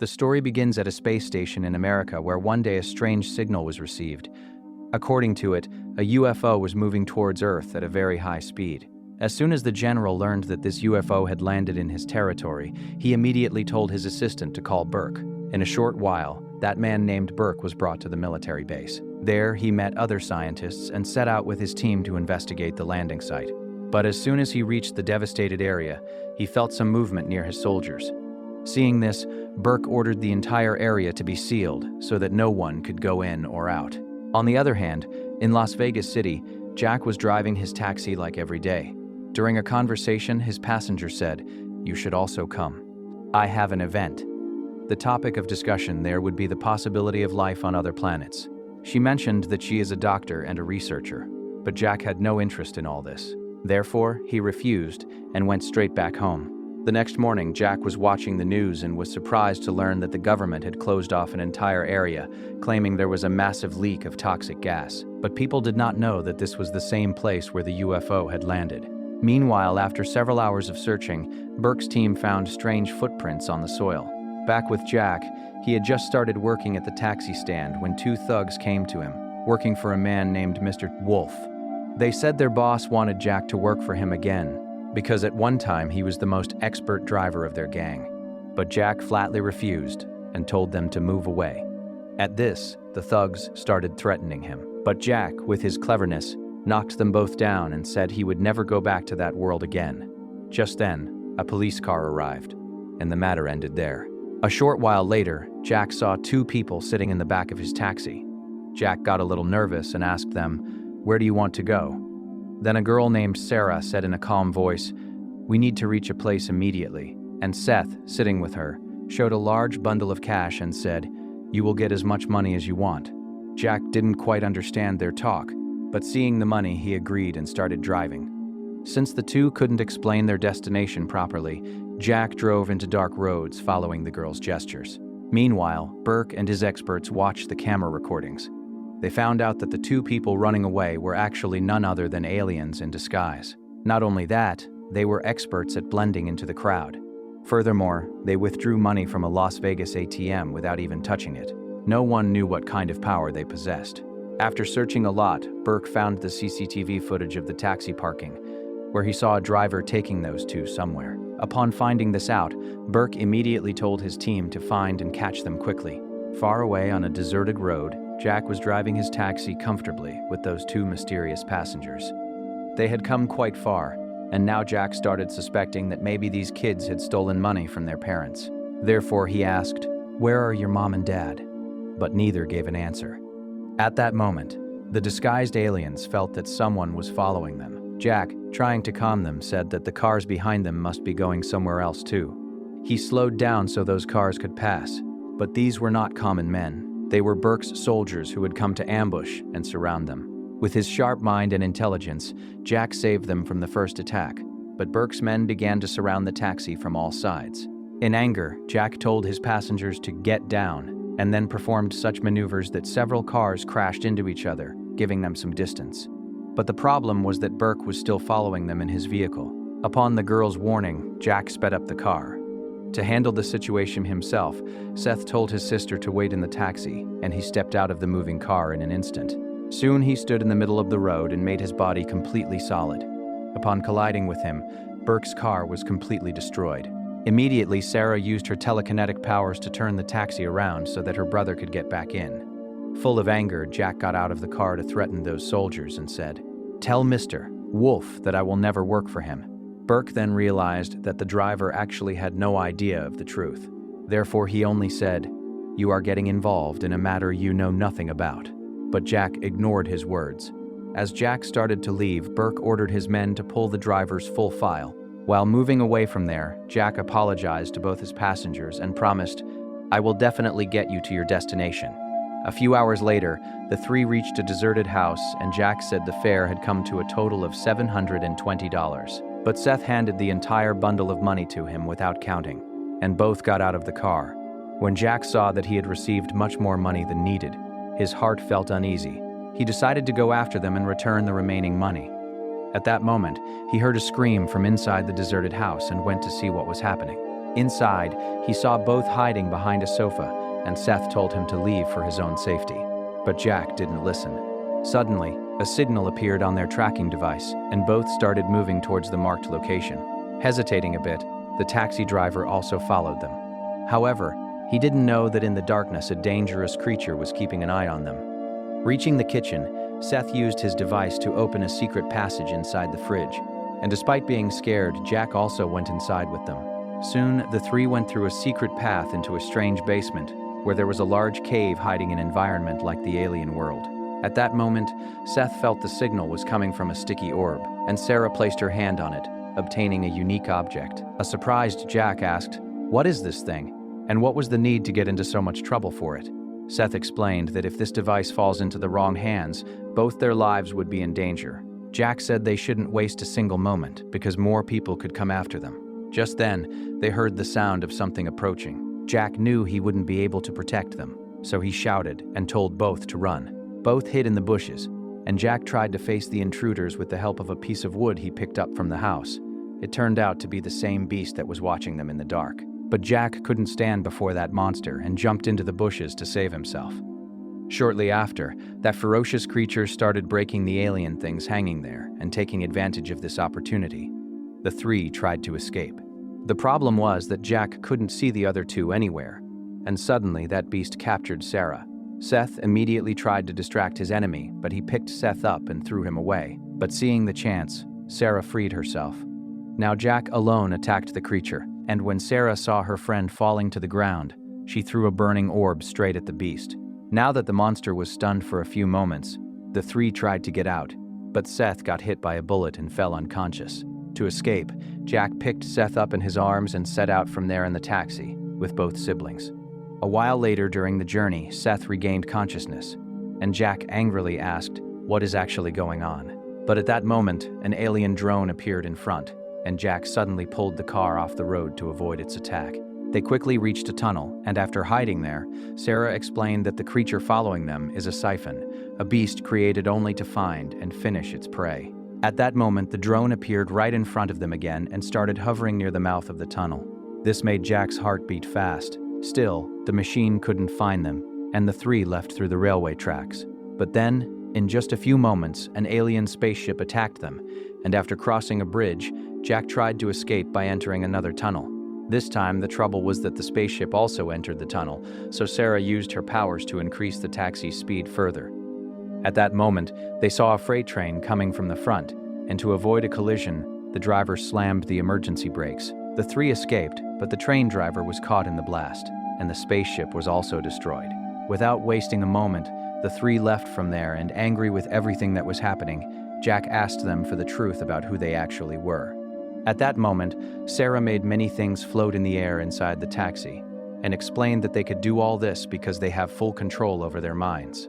The story begins at a space station in America where one day a strange signal was received. According to it, a UFO was moving towards Earth at a very high speed. As soon as the general learned that this UFO had landed in his territory, he immediately told his assistant to call Burke. In a short while, that man named Burke was brought to the military base. There, he met other scientists and set out with his team to investigate the landing site. But as soon as he reached the devastated area, he felt some movement near his soldiers. Seeing this, Burke ordered the entire area to be sealed so that no one could go in or out. On the other hand, in Las Vegas City, Jack was driving his taxi like every day. During a conversation, his passenger said, "You should also come. I have an event." The topic of discussion there would be the possibility of life on other planets. She mentioned that she is a doctor and a researcher, but Jack had no interest in all this. Therefore, he refused and went straight back home. The next morning, Jack was watching the news and was surprised to learn that the government had closed off an entire area, claiming there was a massive leak of toxic gas. But people did not know that this was the same place where the UFO had landed. Meanwhile, after several hours of searching, Burke's team found strange footprints on the soil. Back with Jack, he had just started working at the taxi stand when two thugs came to him, working for a man named Mr. Wolf. They said their boss wanted Jack to work for him again, because at one time he was the most expert driver of their gang. But Jack flatly refused and told them to move away. At this, the thugs started threatening him. But Jack, with his cleverness, knocked them both down and said he would never go back to that world again. Just then, a police car arrived, and the matter ended there. A short while later, Jack saw two people sitting in the back of his taxi. Jack got a little nervous and asked them, "Where do you want to go?" Then a girl named Sarah said in a calm voice, "We need to reach a place immediately." And Seth, sitting with her, showed a large bundle of cash and said, "You will get as much money as you want." Jack didn't quite understand their talk, but seeing the money, he agreed and started driving. Since the two couldn't explain their destination properly, Jack drove into dark roads following the girl's gestures. Meanwhile, Burke and his experts watched the camera recordings. They found out that the two people running away were actually none other than aliens in disguise. Not only that, they were experts at blending into the crowd. Furthermore, they withdrew money from a Las Vegas ATM without even touching it. No one knew what kind of power they possessed. After searching a lot, Burke found the CCTV footage of the taxi parking, where he saw a driver taking those two somewhere. Upon finding this out, Burke immediately told his team to find and catch them quickly. Far away on a deserted road, Jack was driving his taxi comfortably with those two mysterious passengers. They had come quite far, and now Jack started suspecting that maybe these kids had stolen money from their parents. Therefore, he asked, "Where are your mom and dad?" But neither gave an answer. At that moment, the disguised aliens felt that someone was following them. Jack, trying to calm them, said that the cars behind them must be going somewhere else too. He slowed down so those cars could pass, but these were not common men. They were Burke's soldiers who had come to ambush and surround them. With his sharp mind and intelligence, Jack saved them from the first attack, but Burke's men began to surround the taxi from all sides. In anger, Jack told his passengers to get down, and then performed such maneuvers that several cars crashed into each other, giving them some distance. But the problem was that Burke was still following them in his vehicle. Upon the girl's warning, Jack sped up the car. To handle the situation himself, Seth told his sister to wait in the taxi, and he stepped out of the moving car in an instant. Soon he stood in the middle of the road and made his body completely solid. Upon colliding with him, Burke's car was completely destroyed. Immediately, Sarah used her telekinetic powers to turn the taxi around so that her brother could get back in. Full of anger, Jack got out of the car to threaten those soldiers and said, "Tell Mr. Wolf that I will never work for him." Burke then realized that the driver actually had no idea of the truth. Therefore, he only said, "You are getting involved in a matter you know nothing about." But Jack ignored his words. As Jack started to leave, Burke ordered his men to pull the driver's full file. While moving away from there, Jack apologized to both his passengers and promised, "I will definitely get you to your destination." A few hours later, the three reached a deserted house, and Jack said the fare had come to a total of $720. But Seth handed the entire bundle of money to him without counting, and both got out of the car. When Jack saw that he had received much more money than needed, his heart felt uneasy. He decided to go after them and return the remaining money. At that moment, he heard a scream from inside the deserted house and went to see what was happening. Inside, he saw both hiding behind a sofa, and Seth told him to leave for his own safety. But Jack didn't listen. Suddenly, a signal appeared on their tracking device, and both started moving towards the marked location. Hesitating a bit, the taxi driver also followed them. However, he didn't know that in the darkness a dangerous creature was keeping an eye on them. Reaching the kitchen, Seth used his device to open a secret passage inside the fridge, and despite being scared, Jack also went inside with them. Soon, the three went through a secret path into a strange basement, where there was a large cave hiding an environment like the alien world. At that moment, Seth felt the signal was coming from a sticky orb, and Sarah placed her hand on it, obtaining a unique object. A surprised Jack asked, "What is this thing? And what was the need to get into so much trouble for it?" Seth explained that if this device falls into the wrong hands, both their lives would be in danger. Jack said they shouldn't waste a single moment, because more people could come after them. Just then, they heard the sound of something approaching. Jack knew he wouldn't be able to protect them, so he shouted and told both to run. Both hid in the bushes, and Jack tried to face the intruders with the help of a piece of wood he picked up from the house. It turned out to be the same beast that was watching them in the dark. But Jack couldn't stand before that monster and jumped into the bushes to save himself. Shortly after, that ferocious creature started breaking the alien things hanging there and taking advantage of this opportunity. The three tried to escape. The problem was that Jack couldn't see the other two anywhere, and suddenly that beast captured Sarah. Seth immediately tried to distract his enemy, but he picked Seth up and threw him away. But seeing the chance, Sarah freed herself. Now Jack alone attacked the creature, and when Sarah saw her friend falling to the ground, she threw a burning orb straight at the beast. Now that the monster was stunned for a few moments, the three tried to get out, but Seth got hit by a bullet and fell unconscious. To escape, Jack picked Seth up in his arms and set out from there in the taxi, with both siblings. A while later during the journey, Seth regained consciousness, and Jack angrily asked, "What is actually going on?" But at that moment, an alien drone appeared in front, and Jack suddenly pulled the car off the road to avoid its attack. They quickly reached a tunnel, and after hiding there, Sarah explained that the creature following them is a Siphon, a beast created only to find and finish its prey. At that moment, the drone appeared right in front of them again and started hovering near the mouth of the tunnel. This made Jack's heart beat fast. Still, the machine couldn't find them, and the three left through the railway tracks. But then, in just a few moments, an alien spaceship attacked them, and after crossing a bridge, Jack tried to escape by entering another tunnel. This time, the trouble was that the spaceship also entered the tunnel, so Sarah used her powers to increase the taxi's speed further. At that moment, they saw a freight train coming from the front, and to avoid a collision, the driver slammed the emergency brakes. The three escaped, but the train driver was caught in the blast, and the spaceship was also destroyed. Without wasting a moment, the three left from there, and angry with everything that was happening, Jack asked them for the truth about who they actually were. At that moment, Sarah made many things float in the air inside the taxi, and explained that they could do all this because they have full control over their minds.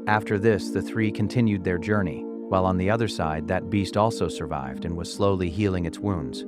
After this, the three continued their journey, while on the other side, that beast also survived and was slowly healing its wounds.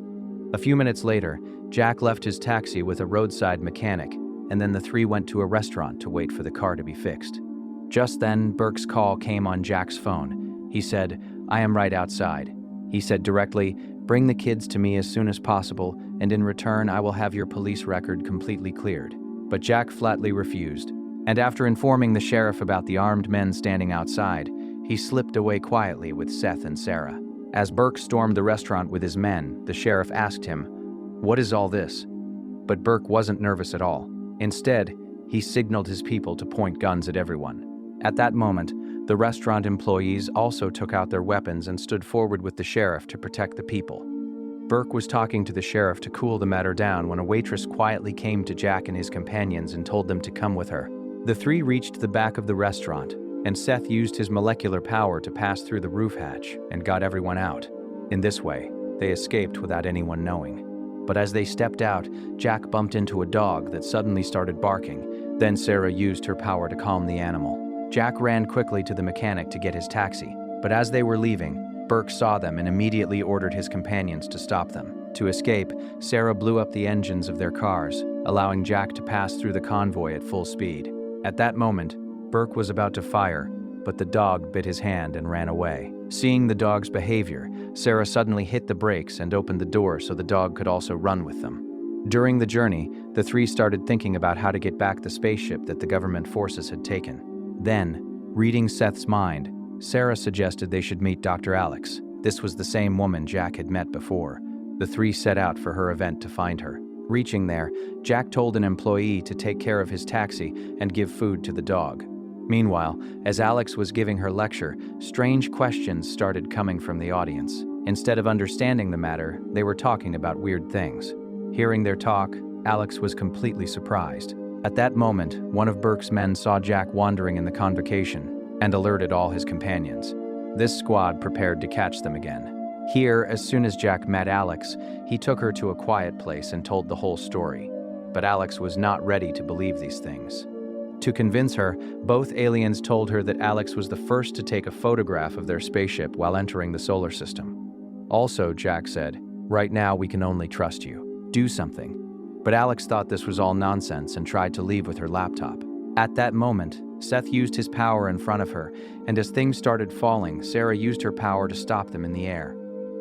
A few minutes later, Jack left his taxi with a roadside mechanic, and then the three went to a restaurant to wait for the car to be fixed. Just then, Burke's call came on Jack's phone. He said, "I am right outside." He said directly, "Bring the kids to me as soon as possible, and in return I will have your police record completely cleared." But Jack flatly refused, and after informing the sheriff about the armed men standing outside, he slipped away quietly with Seth and Sarah. As Burke stormed the restaurant with his men, the sheriff asked him, "What is all this?" But Burke wasn't nervous at all. Instead, he signaled his people to point guns at everyone. At that moment, the restaurant employees also took out their weapons and stood forward with the sheriff to protect the people. Burke was talking to the sheriff to cool the matter down when a waitress quietly came to Jack and his companions and told them to come with her. The three reached the back of the restaurant, and Seth used his molecular power to pass through the roof hatch and got everyone out. In this way, they escaped without anyone knowing. But as they stepped out, Jack bumped into a dog that suddenly started barking. Then Sarah used her power to calm the animal. Jack ran quickly to the mechanic to get his taxi, but as they were leaving, Burke saw them and immediately ordered his companions to stop them. To escape, Sarah blew up the engines of their cars, allowing Jack to pass through the convoy at full speed. At that moment, Burke was about to fire, but the dog bit his hand and ran away. Seeing the dog's behavior, Sarah suddenly hit the brakes and opened the door so the dog could also run with them. During the journey, the three started thinking about how to get back the spaceship that the government forces had taken. Then, reading Seth's mind, Sarah suggested they should meet Dr. Alex. This was the same woman Jack had met before. The three set out for her event to find her. Reaching there, Jack told an employee to take care of his taxi and give food to the dog. Meanwhile, as Alex was giving her lecture, strange questions started coming from the audience. Instead of understanding the matter, they were talking about weird things. Hearing their talk, Alex was completely surprised. At that moment, one of Burke's men saw Jack wandering in the convocation and alerted all his companions. This squad prepared to catch them again. Here, as soon as Jack met Alex, he took her to a quiet place and told the whole story. But Alex was not ready to believe these things. To convince her, both aliens told her that Alex was the first to take a photograph of their spaceship while entering the solar system. Also, Jack said, "Right now we can only trust you. Do something." But Alex thought this was all nonsense and tried to leave with her laptop. At that moment, Seth used his power in front of her, and as things started falling, Sarah used her power to stop them in the air.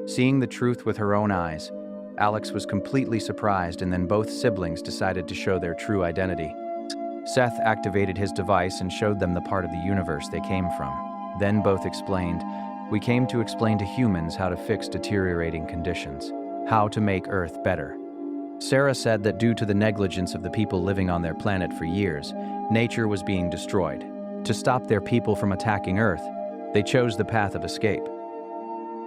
Seeing the truth with her own eyes, Alex was completely surprised, and then both siblings decided to show their true identity. Seth activated his device and showed them the part of the universe they came from. Then both explained, "We came to explain to humans how to fix deteriorating conditions, how to make Earth better." Sarah said that due to the negligence of the people living on their planet for years, nature was being destroyed. To stop their people from attacking Earth, they chose the path of escape.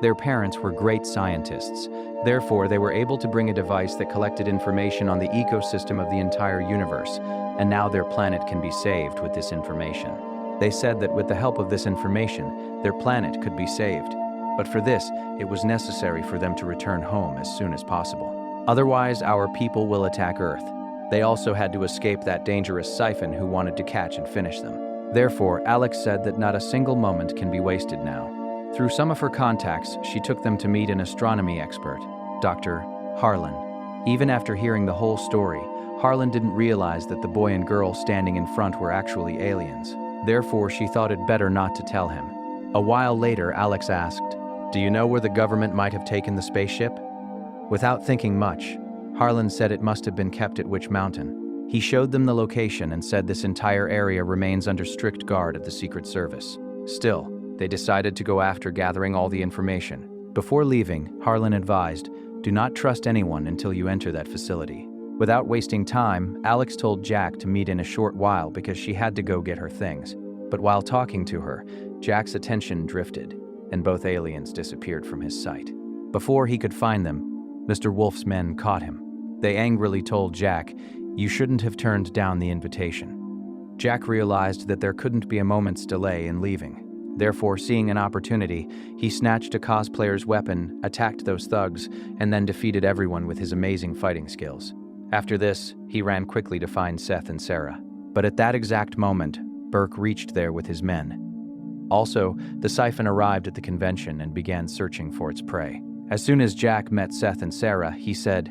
Their parents were great scientists. Therefore, they were able to bring a device that collected information on the ecosystem of the entire universe, and now their planet can be saved with this information. They said that with the help of this information, their planet could be saved. But for this, it was necessary for them to return home as soon as possible. Otherwise, our people will attack Earth. They also had to escape that dangerous Siphon who wanted to catch and finish them. Therefore, Alex said that not a single moment can be wasted now. Through some of her contacts, she took them to meet an astronomy expert, Dr. Harlan. Even after hearing the whole story, Harlan didn't realize that the boy and girl standing in front were actually aliens. Therefore, she thought it better not to tell him. A while later, Alex asked, "Do you know where the government might have taken the spaceship?" Without thinking much, Harlan said it must have been kept at Witch Mountain. He showed them the location and said this entire area remains under strict guard of the Secret Service. Still, they decided to go after gathering all the information. Before leaving, Harlan advised, "Do not trust anyone until you enter that facility." Without wasting time, Alex told Jack to meet in a short while because she had to go get her things. But while talking to her, Jack's attention drifted, and both aliens disappeared from his sight. Before he could find them, Mr. Wolf's men caught him. They angrily told Jack, "You shouldn't have turned down the invitation." Jack realized that there couldn't be a moment's delay in leaving. Therefore, seeing an opportunity, he snatched a cosplayer's weapon, attacked those thugs, and then defeated everyone with his amazing fighting skills. After this, he ran quickly to find Seth and Sarah. But at that exact moment, Burke reached there with his men. Also, the Siphon arrived at the convention and began searching for its prey. As soon as Jack met Seth and Sarah, he said,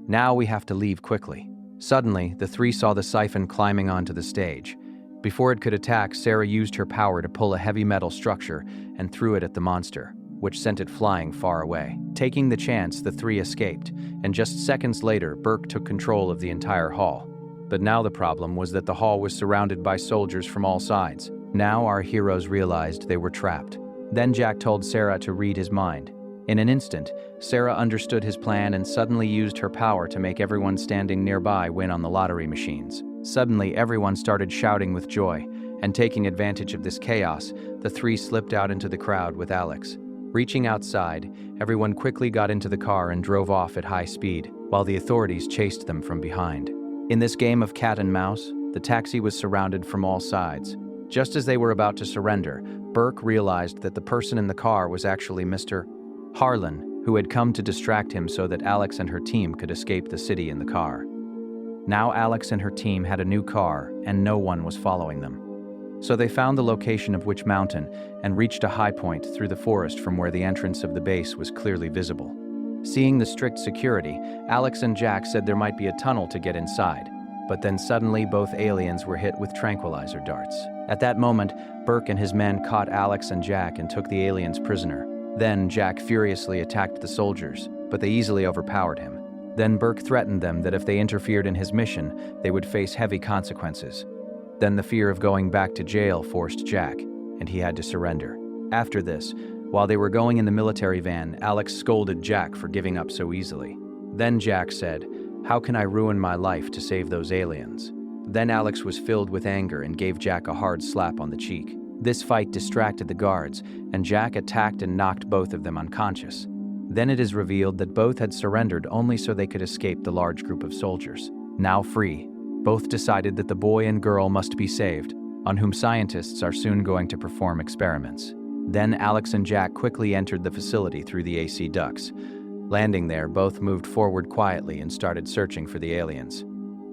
"Now we have to leave quickly." Suddenly, the three saw the Siphon climbing onto the stage. Before it could attack, Sarah used her power to pull a heavy metal structure and threw it at the monster, which sent it flying far away. Taking the chance, the three escaped, and just seconds later, Burke took control of the entire hall. But now the problem was that the hall was surrounded by soldiers from all sides. Now our heroes realized they were trapped. Then Jack told Sarah to read his mind. In an instant, Sarah understood his plan and suddenly used her power to make everyone standing nearby win on the lottery machines. Suddenly, everyone started shouting with joy, and taking advantage of this chaos, the three slipped out into the crowd with Alex. Reaching outside, everyone quickly got into the car and drove off at high speed, while the authorities chased them from behind. In this game of cat and mouse, the taxi was surrounded from all sides. Just as they were about to surrender, Burke realized that the person in the car was actually Mr. Harlan, who had come to distract him so that Alex and her team could escape the city in the car. Now Alex and her team had a new car, and no one was following them. So they found the location of Witch Mountain and reached a high point through the forest from where the entrance of the base was clearly visible. Seeing the strict security, Alex and Jack said there might be a tunnel to get inside. But then suddenly both aliens were hit with tranquilizer darts. At that moment, Burke and his men caught Alex and Jack and took the aliens prisoner. Then Jack furiously attacked the soldiers, but they easily overpowered him. Then Burke threatened them that if they interfered in his mission, they would face heavy consequences. Then the fear of going back to jail forced Jack, and he had to surrender. After this, while they were going in the military van, Alex scolded Jack for giving up so easily. Then Jack said, "How can I ruin my life to save those aliens?" Then Alex was filled with anger and gave Jack a hard slap on the cheek. This fight distracted the guards, and Jack attacked and knocked both of them unconscious. Then it is revealed that both had surrendered only so they could escape the large group of soldiers. Now free, both decided that the boy and girl must be saved, on whom scientists are soon going to perform experiments. Then Alex and Jack quickly entered the facility through the AC ducts. Landing there, both moved forward quietly and started searching for the aliens.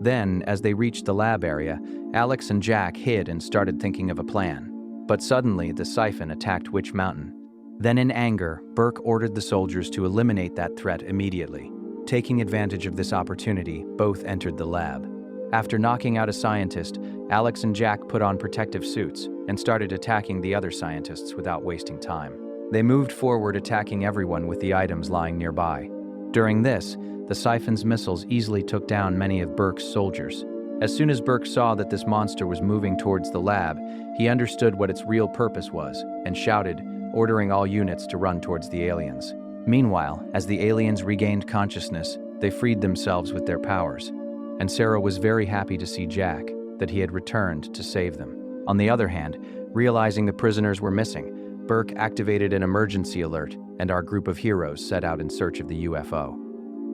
Then, as they reached the lab area, Alex and Jack hid and started thinking of a plan. But suddenly, the Siphon attacked Witch Mountain. Then in anger, Burke ordered the soldiers to eliminate that threat immediately. Taking advantage of this opportunity, both entered the lab. After knocking out a scientist, Alex and Jack put on protective suits and started attacking the other scientists without wasting time. They moved forward, attacking everyone with the items lying nearby. During this, the Siphon's missiles easily took down many of Burke's soldiers. As soon as Burke saw that this monster was moving towards the lab, he understood what its real purpose was and shouted, ordering all units to run towards the aliens. Meanwhile, as the aliens regained consciousness, they freed themselves with their powers. And Sarah was very happy to see Jack, that he had returned to save them. On the other hand, realizing the prisoners were missing, Burke activated an emergency alert, and our group of heroes set out in search of the UFO.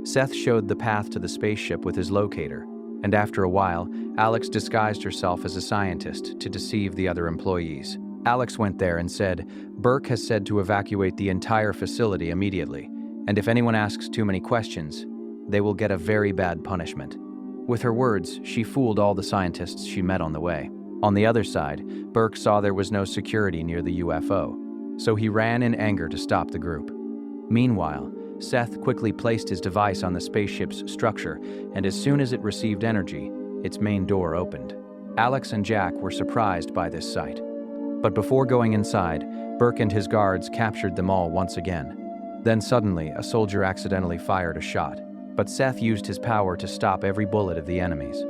Seth showed the path to the spaceship with his locator, and after a while, Alex disguised herself as a scientist to deceive the other employees. Alex went there and said, "Burke has said to evacuate the entire facility immediately, and if anyone asks too many questions, they will get a very bad punishment." With her words, she fooled all the scientists she met on the way. On the other side, Burke saw there was no security near the UFO, so he ran in anger to stop the group. Meanwhile, Seth quickly placed his device on the spaceship's structure, and as soon as it received energy, its main door opened. Alex and Jack were surprised by this sight. But before going inside, Burke and his guards captured them all once again. Then suddenly, a soldier accidentally fired a shot, but Seth used his power to stop every bullet of the enemies.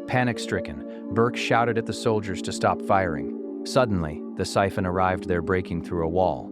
Panic-stricken, Burke shouted at the soldiers to stop firing. Suddenly, the Siphon arrived there, breaking through a wall.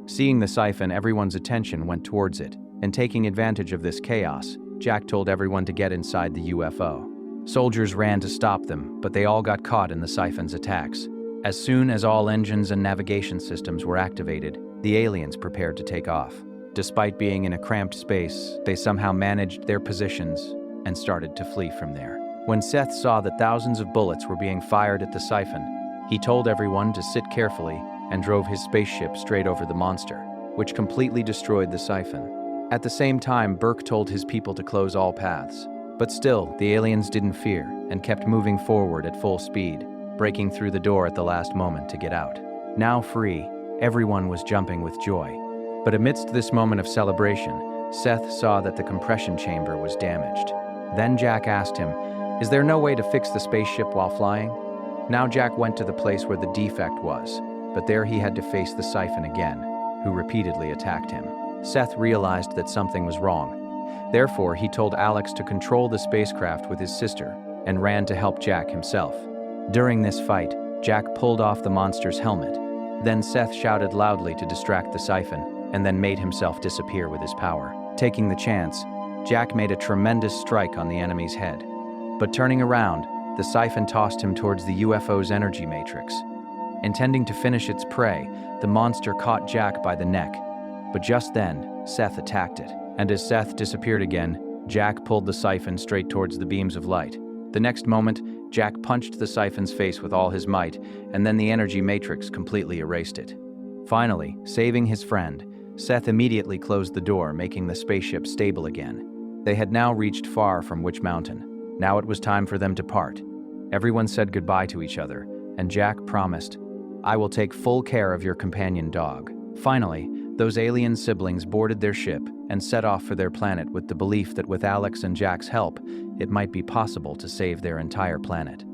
Seeing the Siphon, everyone's attention went towards it, and taking advantage of this chaos, Jack told everyone to get inside the UFO. Soldiers ran to stop them, but they all got caught in the Siphon's attacks. As soon as all engines and navigation systems were activated, the aliens prepared to take off. Despite being in a cramped space, they somehow managed their positions and started to flee from there. When Seth saw that thousands of bullets were being fired at the Siphon, he told everyone to sit carefully and drove his spaceship straight over the monster, which completely destroyed the Siphon. At the same time, Burke told his people to close all paths. But still, the aliens didn't fear and kept moving forward at full speed, breaking through the door at the last moment to get out. Now free, everyone was jumping with joy. But amidst this moment of celebration, Seth saw that the compression chamber was damaged. Then Jack asked him, "Is there no way to fix the spaceship while flying?" Now Jack went to the place where the defect was, but there he had to face the Siphon again, who repeatedly attacked him. Seth realized that something was wrong. Therefore, he told Alex to control the spacecraft with his sister and ran to help Jack himself. During this fight, Jack pulled off the monster's helmet. Then Seth shouted loudly to distract the Siphon, and then made himself disappear with his power. Taking the chance, Jack made a tremendous strike on the enemy's head. But turning around, the Siphon tossed him towards the UFO's energy matrix. Intending to finish its prey, the monster caught Jack by the neck. But just then, Seth attacked it. And as Seth disappeared again, Jack pulled the Siphon straight towards the beams of light. The next moment, Jack punched the Siphon's face with all his might, and then the energy matrix completely erased it. Finally, saving his friend, Seth immediately closed the door, making the spaceship stable again. They had now reached far from Witch Mountain. Now it was time for them to part. Everyone said goodbye to each other, and Jack promised, "I will take full care of your companion dog." Finally, those alien siblings boarded their ship and set off for their planet with the belief that with Alex and Jack's help, it might be possible to save their entire planet.